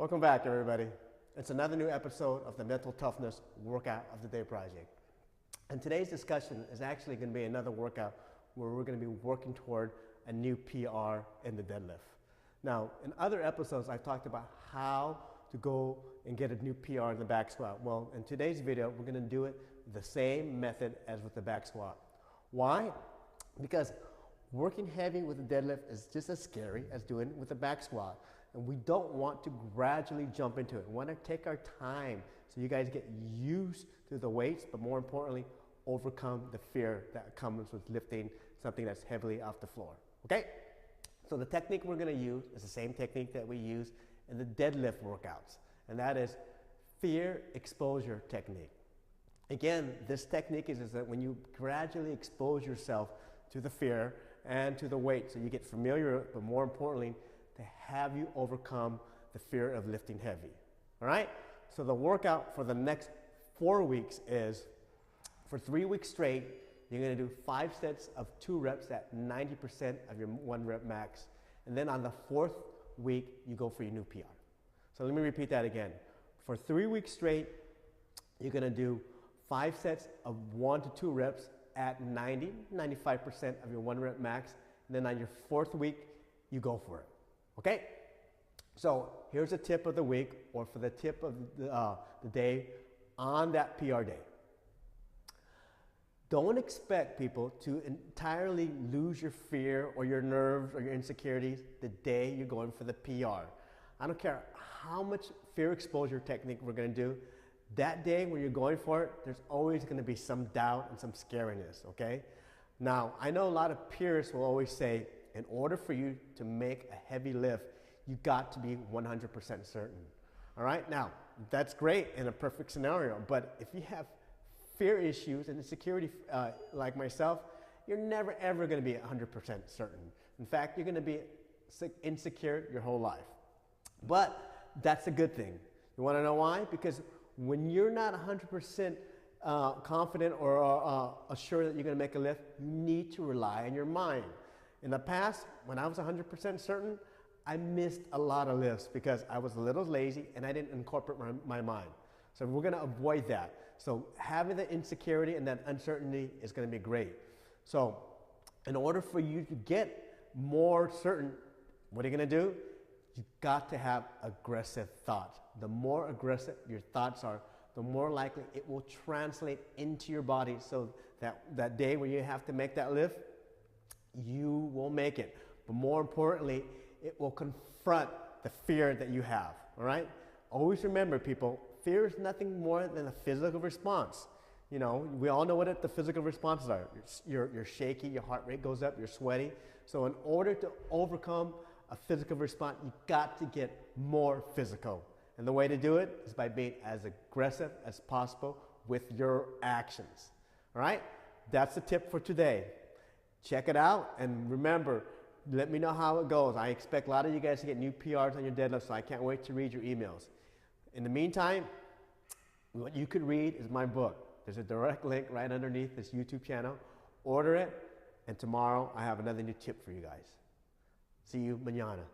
Welcome back, everybody. It's another new episode of the Mental Toughness Workout of the Day Project. And today's discussion is actually going to be another workout where we're going to be working toward a new PR in the deadlift. Now, in other episodes, I've talked about how to go and get a new PR in the back squat. Well, in today's video, we're going to do it the same method as with the back squat. Why? Because working heavy with the deadlift is just as scary as doing it with the back squat. And we don't want to gradually jump into it. We want to take our time so you guys get used to the weights, but more importantly, overcome the fear that comes with lifting something that's heavily off the floor. Okay? So the technique we're going to use is the same technique that we use in the deadlift workouts, and that is fear exposure technique. Again, this technique is that when you gradually expose yourself to the fear and to the weight, so you get familiar, but more importantly, to have you overcome the fear of lifting heavy. All right? So the workout for the next 4 weeks is, for 3 weeks straight, you're going to do 5 sets of 2 reps at 90% of your 1 rep max. And then on the 4th week, you go for your new PR. So let me repeat that again. For 3 weeks straight, you're going to do 5 sets of 1 to 2 reps at 95% of your 1 rep max. And then on your 4th week, you go for it. Okay? So here's a tip of the week, or for the tip of the day on that PR day. Don't expect people to entirely lose your fear or your nerves or your insecurities the day you're going for the PR. I don't care how much fear exposure technique we're going to do. That day when you're going for it, there's always going to be some doubt and some scariness, okay? Now, I know a lot of peers will always say, in order for you to make a heavy lift, you got to be 100% certain. All right? Now, that's great in a perfect scenario, but if you have fear issues and insecurity like myself, you're never ever going to be 100% certain. In fact, you're going to be insecure your whole life. But that's a good thing. You want to know why? Because when you're not 100% confident or assured that you're going to make a lift, you need to rely on your mind. In the past, when I was 100% certain, I missed a lot of lifts because I was a little lazy and I didn't incorporate my mind. So we're going to avoid that. So having the insecurity and that uncertainty is going to be great. So in order for you to get more certain, what are you going to do? You've got to have aggressive thoughts. The more aggressive your thoughts are, the more likely it will translate into your body, so that day when you have to make that lift, you will make it. But more importantly, it will confront the fear that you have, all right? Always remember, people, fear is nothing more than a physical response. You know, we all know what the physical responses are. You're shaky, your heart rate goes up, you're sweaty. So in order to overcome a physical response, you got to get more physical. And the way to do it is by being as aggressive as possible with your actions, all right? That's the tip for today. Check it out, and remember, let me know how it goes. I expect a lot of you guys to get new PRs on your deadlift, so I can't wait to read your emails. In the meantime, what you could read is my book. There's a direct link right underneath this YouTube channel. Order it, and tomorrow I have another new tip for you guys. See you mañana.